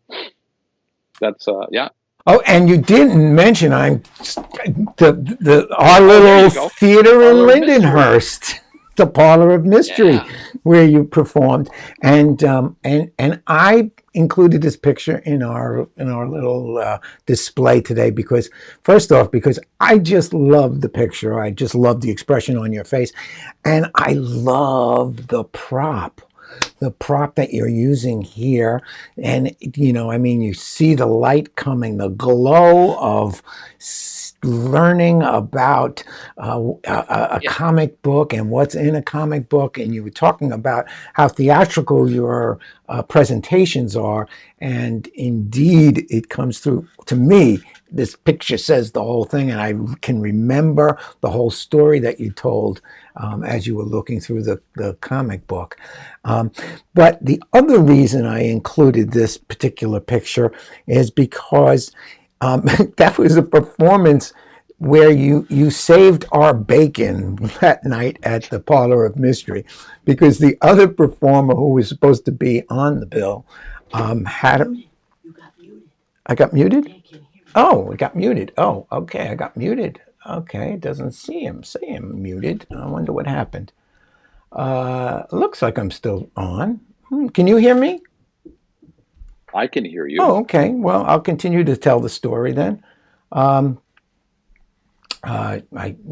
that's, yeah. Oh, and you didn't mention our little theater in Lindenhurst. The Parlor of Mystery, where you performed, and I included this picture in our little display today because, first off, because I just love the picture, I just love the expression on your face, and I love the prop that you're using here. And you see the light coming, the glow of learning about a comic book and what's in a comic book. And you were talking about how theatrical your presentations are, and indeed it comes through. To me, this picture says the whole thing, and I can remember the whole story that you told as you were looking through the comic book. But the other reason I included this particular picture is because that was a performance where you saved our bacon that night at the Parlor of Mystery, because the other performer who was supposed to be on the bill had a, You got muted. I got muted. Can't hear you. Oh, it got muted. Oh, okay, I got muted. Okay, it doesn't see him. Say him muted. I wonder what happened. Looks like I'm still on. Can you hear me? I can hear you. Oh, okay. Well, I'll continue to tell the story then. It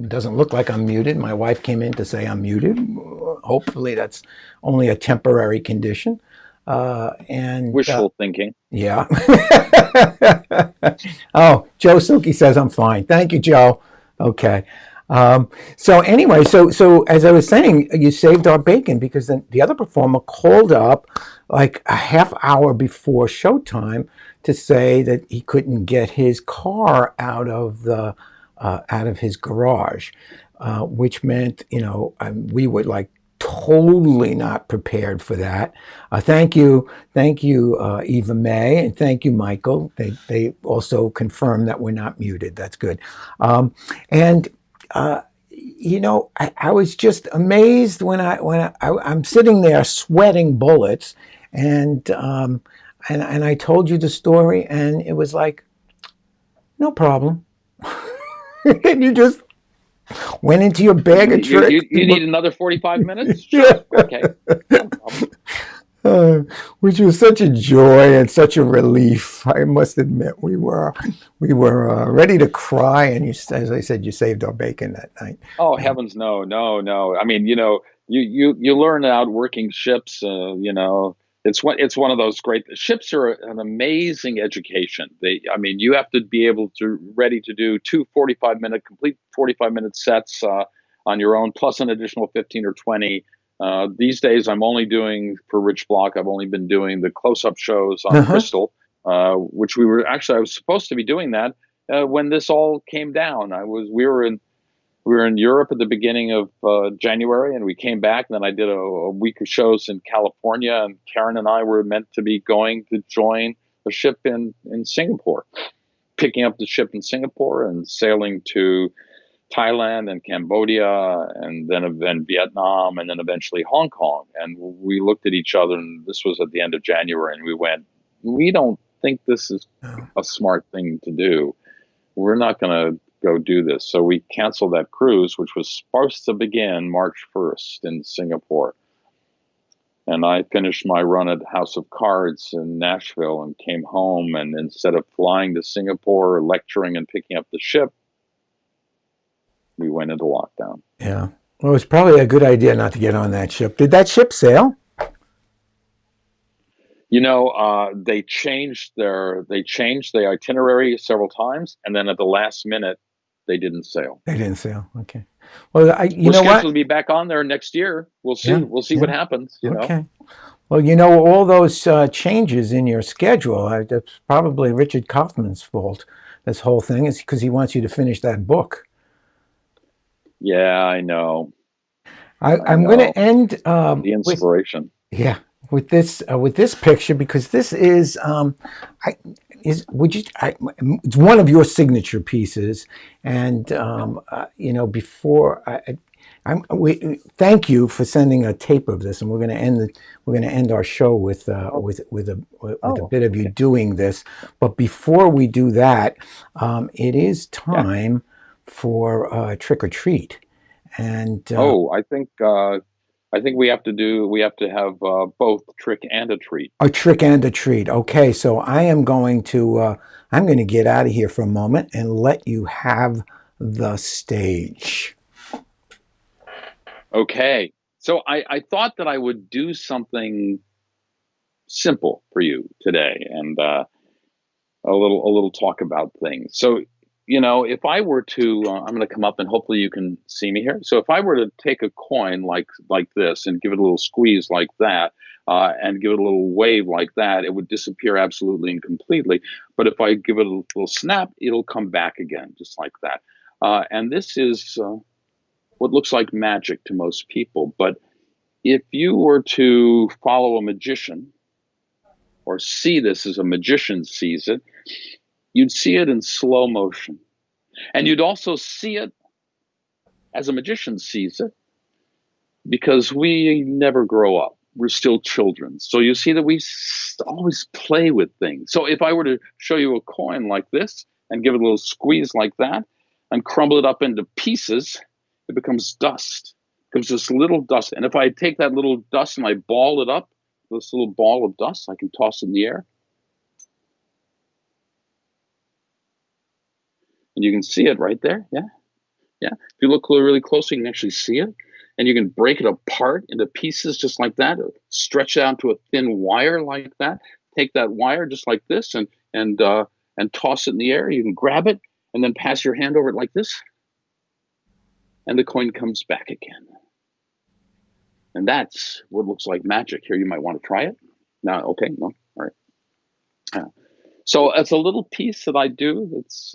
doesn't look like I'm muted. My wife came in to say I'm muted. Hopefully, that's only a temporary condition. And Wishful thinking. Yeah. Oh, Joe Suki says I'm fine. Thank you, Joe. Okay. So anyway, so as I was saying, you saved our bacon because then the other performer called up like a half hour before showtime to say that he couldn't get his car out of his garage, which meant we were like totally not prepared for that. Thank you, Eva May, and thank you, Michael. They also confirmed that we're not muted. That's good. And I was just amazed I'm sitting there sweating bullets, and I told you the story, and it was like no problem, and you just went into your bag of tricks. You need another 45 minutes? Yeah. Sure. Okay. No problem. Which was such a joy and such a relief. I must admit, we were ready to cry, and as I said, you saved our bacon that night. Oh, heavens, no, no, no. I mean, you learn out working ships. It's one of those great ships are an amazing education. I mean, you have to be able to ready to do two complete 45-minute sets on your own, plus an additional 15 or 20. These days, I'm only doing for Rich Block. I've only been doing the close-up shows on Uh-huh. Crystal, which I was supposed to be doing that when this all came down. We were in Europe at the beginning of January, and we came back. And then I did a week of shows in California, and Karen and I were meant to be going to join a ship in Singapore, picking up the ship in Singapore and sailing to Thailand and Cambodia, and then Vietnam, and then eventually Hong Kong. And we looked at each other, and this was at the end of January, and we went, we don't think this is a smart thing to do. We're not going to go do this. So we canceled that cruise, which was supposed to begin March 1st in Singapore. And I finished my run at House of Cards in Nashville and came home. And instead of flying to Singapore, lecturing and picking up the ship, we went into lockdown. Yeah. Well, it was probably a good idea not to get on that ship. Did that ship sail? They changed the itinerary several times, and then at the last minute, they didn't sail. They didn't sail. Okay. Well, We're scheduled to be back on there next year. We'll see. Yeah, We'll see yeah. what happens. Okay. Well, all those changes in your schedule, that's probably Richard Kaufman's fault. This whole thing is because he wants you to finish that book. Yeah, I know. I'm going to end the inspiration. With this picture, because this is it's one of your signature pieces, and before thank you for sending a tape of this, and we're going to end our show with a bit of you doing this. But before we do that, it is time for Trick or Treat, and I think we have to have both trick and a treat. A trick and a treat. Okay, so I'm going to get out of here for a moment and let you have the stage. Okay, so I thought that I would do something simple for you today, and a little talk about things. So if I were to, I'm going to come up and hopefully you can see me here. So if I were to take a coin like this and give it a little squeeze like that, and give it a little wave like that, it would disappear absolutely and completely. But if I give it a little snap, it'll come back again, just like that. And this is what looks like magic to most people. But if you were to follow a magician or see this as a magician sees it, you'd see it in slow motion. And you'd also see it as a magician sees it, because we never grow up. We're still children. So you see that we always play with things. So if I were to show you a coin like this and give it a little squeeze like that and crumble it up into pieces, it becomes dust. It becomes this little dust. And if I take that little dust and I ball it up, this little ball of dust, I can toss it in the air. And you can see it right there. Yeah. Yeah. If you look really closely, you can actually see it. And you can break it apart into pieces just like that, stretch it out to a thin wire like that. Take that wire just like this and toss it in the air. You can grab it and then pass your hand over it like this, and the coin comes back again. And that's what looks like magic. Here, you might want to try it. No, okay, no, all right. So it's a little piece that I do. It's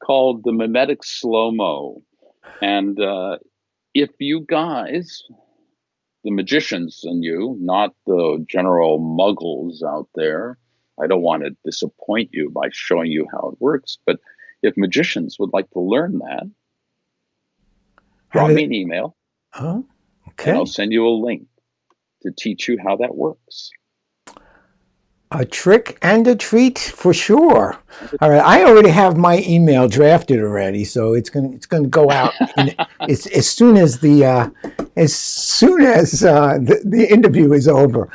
called the mimetic slow-mo, and if you guys, the magicians and you, not the general muggles out there, I don't want to disappoint you by showing you how it works, but if magicians would like to learn that, drop me an email, Oh, and I'll okay. send you a link to teach you how that works. A trick and a treat for sure. All right, I already have my email drafted already, so it's gonna go out. It's as soon as the interview is over.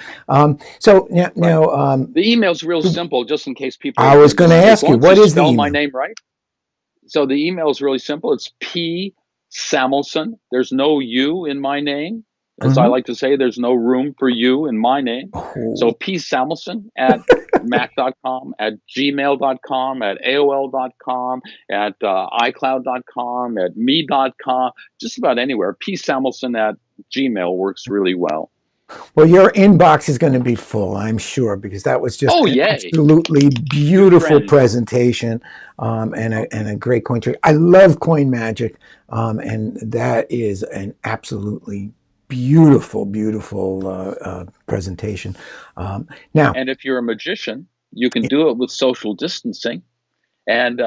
So now, Right. now The email's real simple, just in case people I are was doing going to this. As ask you, long as you what is the spell my email? name right. So the email is really simple. It's P. Samelson. There's no U in my name. As I Mm-hmm. like to say, there's no room for you in my name. So Oh, P. Samelson at mac.com, at gmail.com, at AOL.com, at iCloud.com, at me.com, just about anywhere. P. Samelson at Gmail works really well. well, your inbox is going to be full, I'm sure, because that was just Oh, an yay. absolutely New beautiful friends. presentation, and Okay. a great coin trick. I love coin magic, and that is an absolutely beautiful, beautiful presentation. Now, And if you're a magician, you can do it with social distancing. And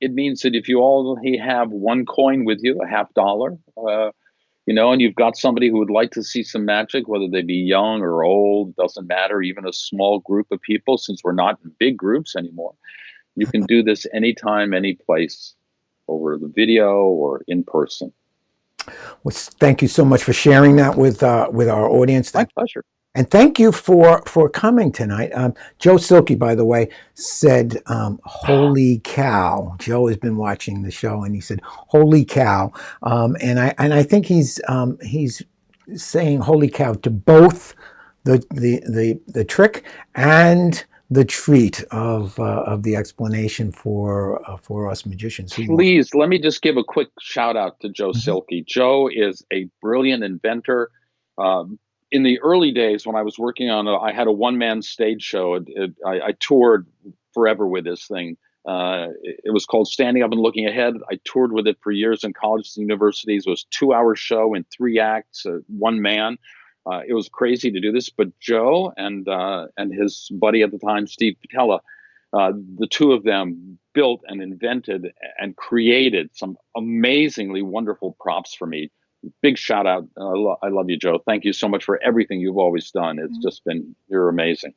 it means that if you only have one coin with you, a half dollar, and you've got somebody who would like to see some magic, whether they be young or old, doesn't matter, even a small group of people, since we're not in big groups anymore, you can do this anytime, any place, over the video or in person. well, thank you so much for sharing that with our audience. My pleasure. And thank you for coming tonight. Joe Silky, by the way, said, "Holy cow!" Joe has been watching the show, and he said, "Holy cow!" And I think he's saying "Holy cow" to both the trick and the treat of the explanation for us magicians who want. Please, let me just give a quick shout out to Joe Mhm. Silky. Joe is a brilliant inventor. In the early days when I was working on I had a one-man stage show. I toured forever with this thing. It was called Standing Up and Looking Ahead. I toured with it for years in colleges and universities. It was a 2-hour show in 3 acts, one man. It was crazy to do this, but Joe and his buddy at the time, Steve Patella, the two of them built and invented and created some amazingly wonderful props for me. Big shout out. I love you, Joe. Thank you so much for everything you've always done. It's just been, you're amazing.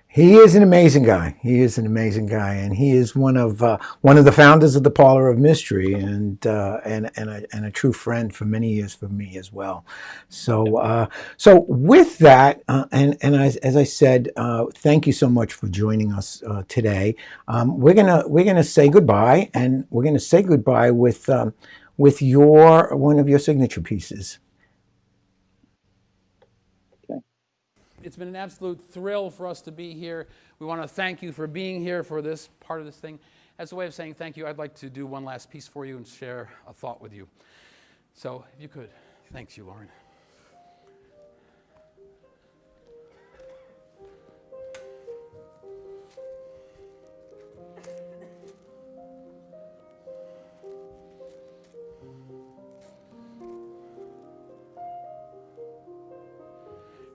He is an amazing guy. He is an amazing guy, and he is one of the founders of the Parlor of Mystery, and a true friend for many years for me as well. So with that, and as I said, thank you so much for joining us today. We're gonna say goodbye, and we're gonna say goodbye with your one of your signature pieces. Okay. It's been an absolute thrill for us to be here. We want to thank you for being here for this part of this thing. As a way of saying thank you, I'd like to do one last piece for you and share a thought with you. So, if you could. Thanks you, Lauren.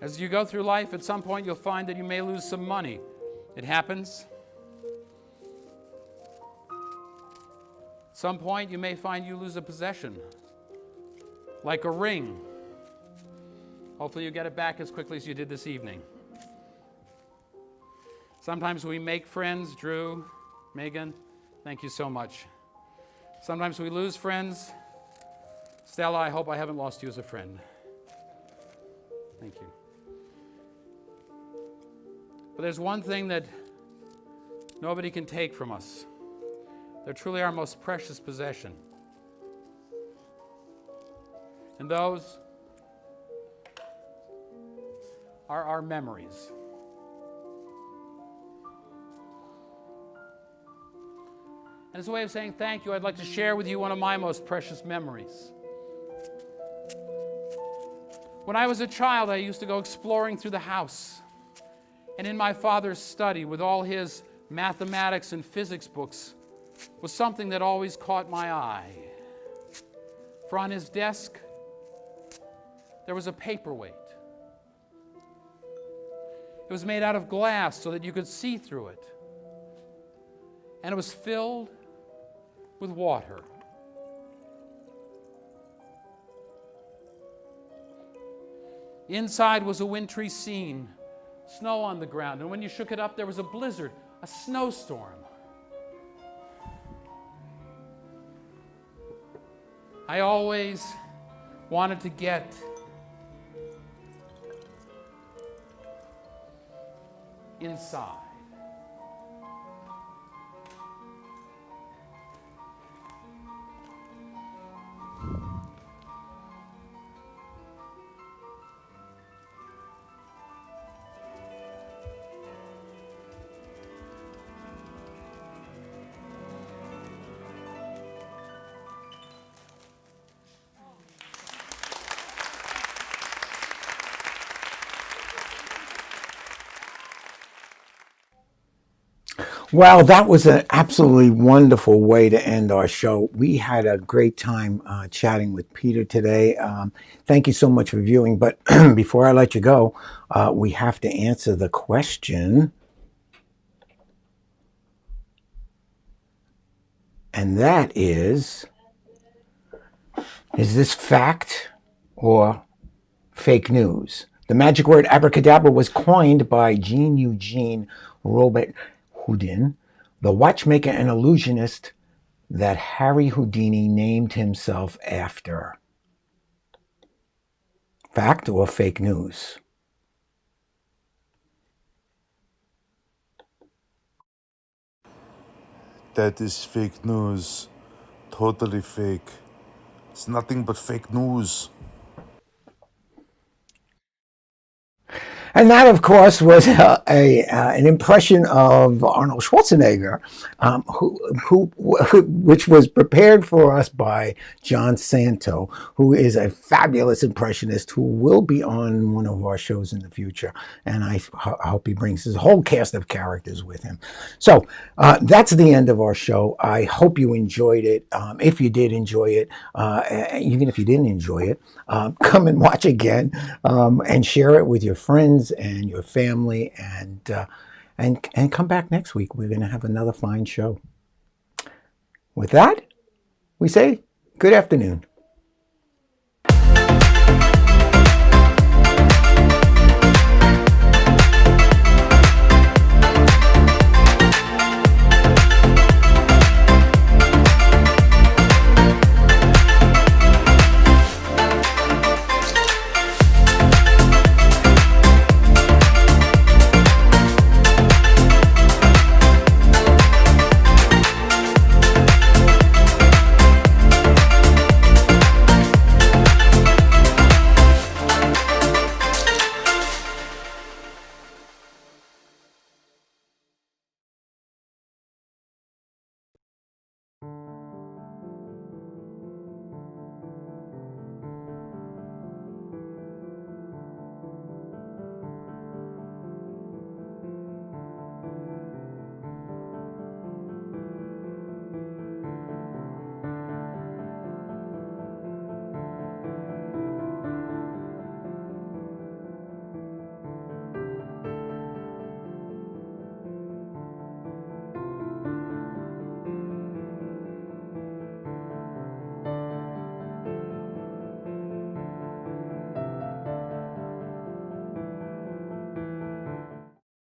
As you go through life, at some point you'll find that you may lose some money. It happens. At some point, you may find you lose a possession, like a ring. Hopefully you get it back as quickly as you did this evening. Sometimes we make friends. Drew, Megan, thank you so much. Sometimes we lose friends. Stella, I hope I haven't lost you as a friend. Thank you. But there's one thing that nobody can take from us. They're truly our most precious possession. And those are our memories. And as a way of saying thank you, I'd like to share with you one of my most precious memories. When I was a child, I used to go exploring through the house. And in my father's study, with all his mathematics and physics books, was something that always caught my eye. For on his desk, there was a paperweight. It was made out of glass so that you could see through it. And it was filled with water. Inside was a wintry scene, snow on the ground, and when you shook it up, there was a blizzard, a snowstorm. I always wanted to get inside. Well, that was an absolutely wonderful way to end our show. We had a great time chatting with Peter today. Thank you so much for viewing. But before I let you go, we have to answer the question. And that is this fact or fake news? The magic word abracadabra was coined by Jean Eugene Robert Houdin, the watchmaker and illusionist that Harry Houdini named himself after. Fact or fake news? That is fake news. Totally fake. It's nothing but fake news. And that, of course, was an impression of Arnold Schwarzenegger, which was prepared for us by John Santo, who is a fabulous impressionist who will be on one of our shows in the future. And I hope he brings his whole cast of characters with him. So that's the end of our show. I hope you enjoyed it. If you did enjoy it, even if you didn't enjoy it, come and watch again and share it with your friends and your family, and come back next week. We're going to have another fine show. With that, we say good afternoon.